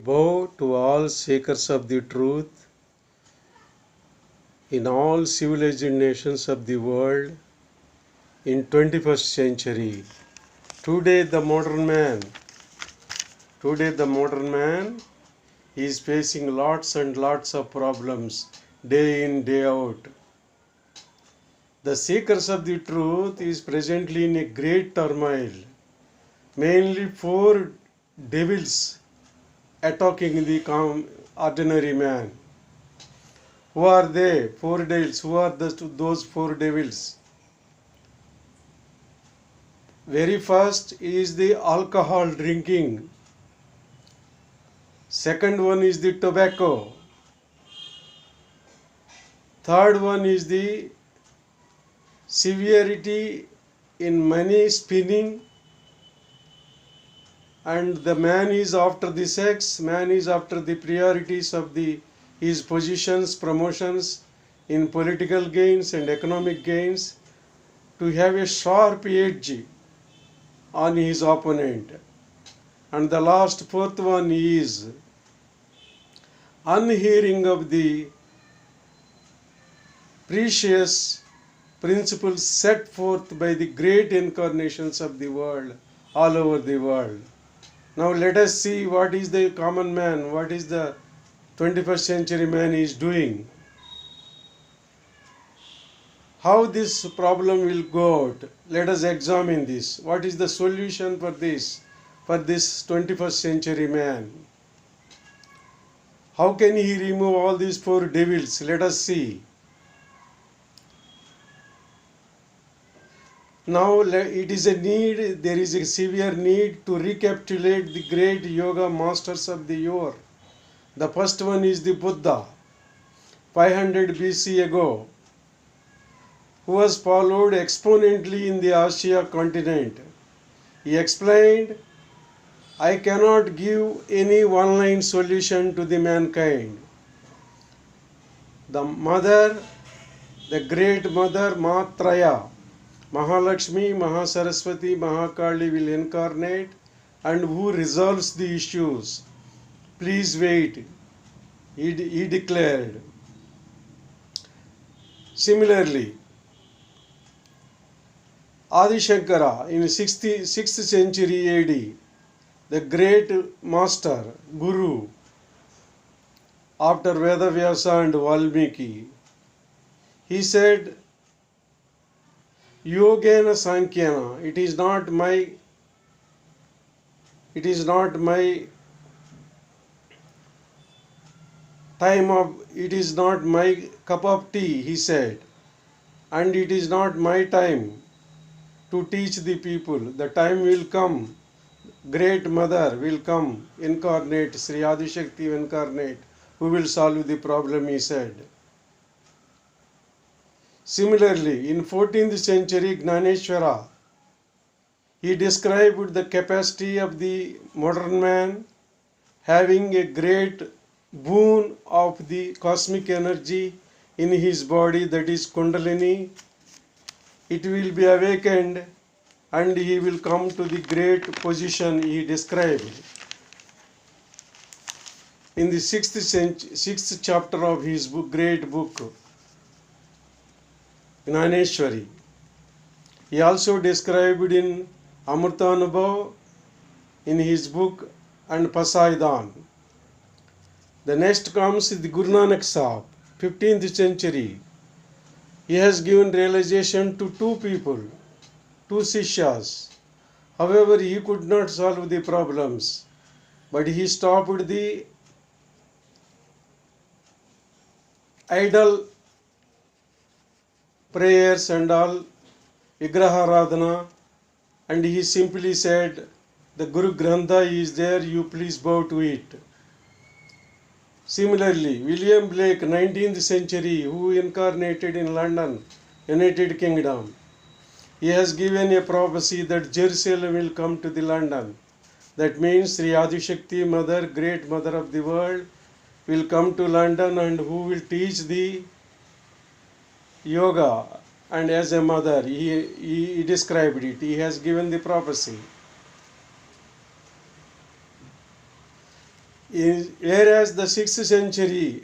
bow to all seekers of the truth in all civilized nations of the world in 21st century. Today the modern man, is facing lots and lots of problems day in, day out. The seekers of the truth is presently in a great turmoil. Mainly four devils attacking the ordinary man. Who are they? Four devils. Who are those four devils? Very first is the alcohol drinking. Second one is the tobacco. Third one is the severity in money spinning. And the man is after the sex, man is after the priorities of his positions, promotions in political gains and economic gains, to have a sharp edge on his opponent. And the last fourth one is unhearing of the precious principles set forth by the great incarnations of the world, all over the world. Now let us see what is the common man, what is the 21st century man is doing. How this problem will go out? Let us examine this. What is the solution for this 21st century man? How can he remove all these four devils? Let us see. Now it is a need, there is a severe need to recapitulate the great yoga masters of the yore. The first one is the Buddha, 500 BC ago, who was followed exponentially in the Asia continent. He explained, I cannot give any one-line solution to the mankind. The mother, the great mother Matraya, Mahalakshmi, Mahasaraswati, Mahakali will incarnate, and who resolves the issues. Please wait, he declared. Similarly, Adi Shankara in 6th century AD, the great master, Guru, after Vedavyasa and Valmiki, he said, Yogena Sankhya, it is not my it is not my cup of tea, he said, and it is not my time to teach the people. The time will come, great mother will come, incarnate, Sri Adi Shakti incarnate, who will solve the problem, he said. Similarly, in 14th century, Gnaneshwara, he described the capacity of the modern man having a great boon of the cosmic energy in his body, that is Kundalini. It will be awakened and he will come to the great position he described. In the 6th chapter of his great book, Gnaneshwari. He also described in Amritanubhav in his book and Pasaidan. The next comes the Guru Nanak Sahib, 15th century. He has given realization to two people, two Sishyas. However, he could not solve the problems, but he stopped the idol prayers and all Vigraharadhana, and he simply said, the Guru Grantha is there, you please bow to it. Similarly, William Blake, 19th century, who incarnated in London, United Kingdom, he has given a prophecy that Jerusalem will come to the London. That means Sri Adi Shakti Mother, great mother of the world, will come to London, and who will teach the yoga, and as a mother he described it, he has given the prophecy. Whereas the 6th century,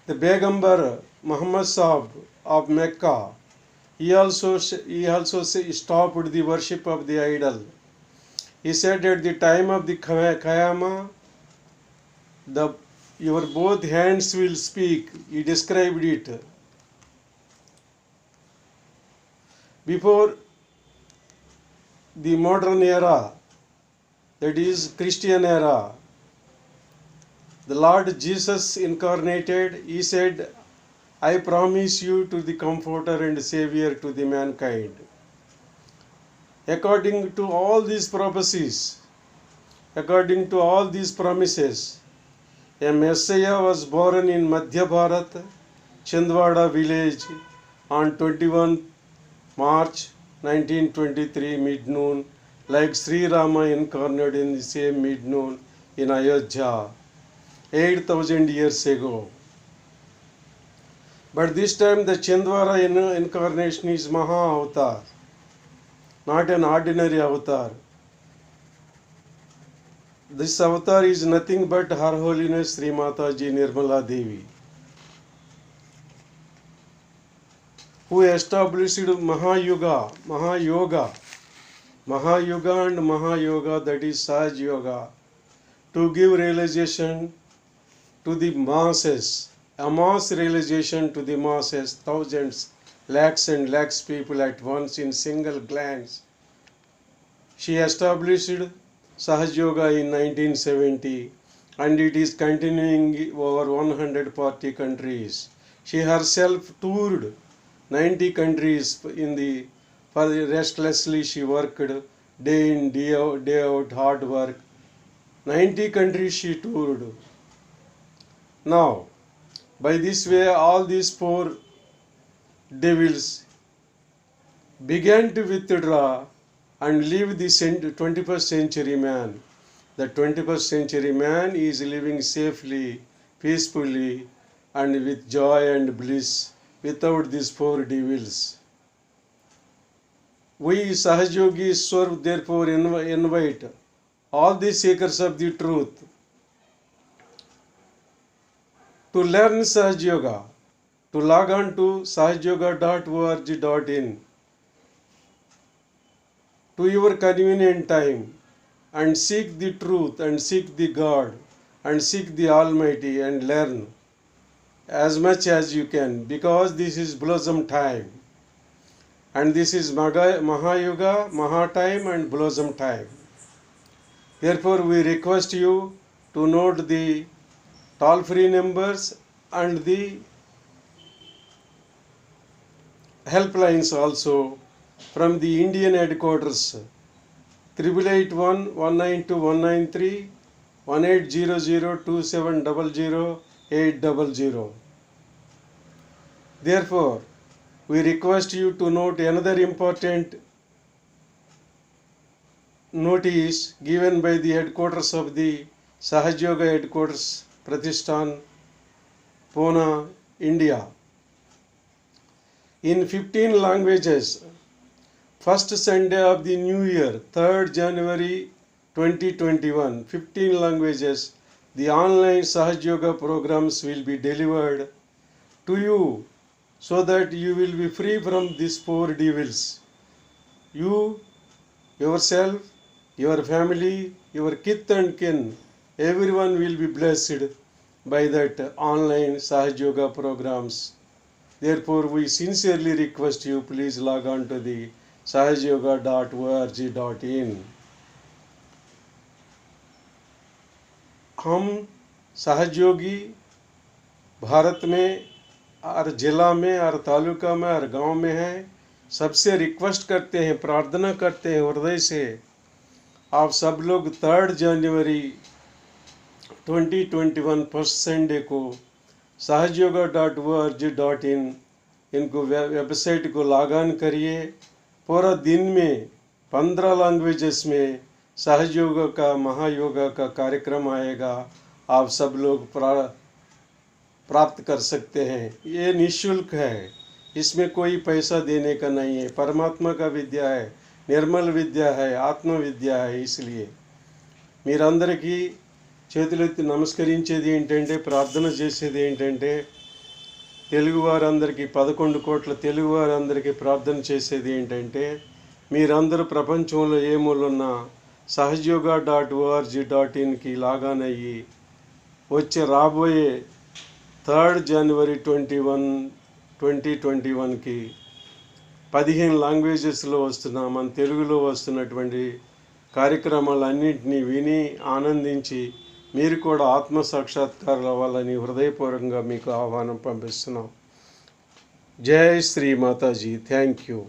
the Pegambar Muhammad Sahib of Mecca, he also stopped the worship of the idol. He said at the time of the Qiyamah, your both hands will speak. He described it. Before the modern era, that is Christian era, the Lord Jesus incarnated. He said, I promise you to the Comforter and Savior to the mankind. According to all these prophecies, according to all these promises, a Messiah was born in Madhya Bharat, Chindwada village on 21 March 1923 mid-noon, like Sri Rama incarnated in the same mid-noon in Ayodhya 8,000 years ago. But this time the Chindwara incarnation is Maha Avatar, not an ordinary avatar. This avatar is nothing but Her Holiness Sri Mataji Nirmala Devi, who established Mahayoga and Mahayoga, that is Sahaj Yoga, to give realization to the masses, a mass realization to the masses, thousands, lakhs and lakhs people at once in single glance. She established Sahaj Yoga in 1970 and it is continuing over 140 countries. She herself toured 90 countries for restlessly she worked day in, day out, hard work. 90 countries she toured. Now, by this way, all these four devils began to withdraw and leave the 21st century man. The 21st century man is living safely, peacefully, and with joy and bliss without these four devils. We Sahajyogis therefore invite all the seekers of the truth to learn Sahaj Yoga, to log on to sahajyoga.org.in to your convenient time and seek the truth and seek the God and seek the Almighty and learn as much as you can, because this is blossom time and this is Mahayoga, Maha time and blossom time. Therefore we request you to note the toll-free numbers and the helplines also from the Indian headquarters 8881-192-193, 1800-2700-800. Therefore, we request you to note another important notice given by the headquarters of the Sahaj Yoga headquarters, Pratishthan, Pune, India. In 15 languages, first Sunday of the New Year, 3rd January 2021, 15 languages, the online Sahaj Yoga programs will be delivered to you so that you will be free from these four devils. You, yourself, your family, your kith and kin, everyone will be blessed by that online Sahaj Yoga programs. Therefore, we sincerely request you, please log on to the sahajyoga.org.in. हम सहजयोगी भारत में और जिला में और तालुका में और गांव में हैं, सबसे रिक्वेस्ट करते हैं, प्रार्थना करते हैं हृदय से, आप सब लोग 3rd जनवरी 2021 फर्स्ट संडे को sahajyoga.org.in इनको वेबसाइट को लॉग ऑन करिए। पूरा दिन में 15 लैंग्वेजेस में सहज योग का महायोगा का कार्यक्रम आएगा, आप सब लोग प्राप्त कर सकते हैं। ये निःशुल्क है, इसमें कोई पैसा देने का नहीं है, परमात्मा का विद्या है, निर्मल विद्या है, आत्म विद्या है। इसलिए మీరందరికీ చేతులెత్తి నమస్కరించేది ఏంటంటే, ప్రార్థన చేసేది ఏంటంటే, తెలుగువారందరికీ 11 కోట్ల తెలుగువారందరికీ ప్రార్థన చేసేది ఏంటంటే, మీరందరూ ప్రపంచంలో ఏ మూలన్నా sahajyoga.org.inకి లాగాన్ అయ్యి వచ్చే రాబోయే 3rd January 2021కి 15 లాంగ్వేజెస్లో వస్తున్న మన తెలుగులో వస్తున్నటువంటి కార్యక్రమాలన్నింటినీ విని ఆనందించి మీరు కూడా ఆత్మ సాక్షాత్కారాలు అవ్వాలని హృదయపూర్వకంగా మీకు ఆహ్వానం పంపిస్తున్నాం. జై శ్రీ మాతాజీ. Thank you.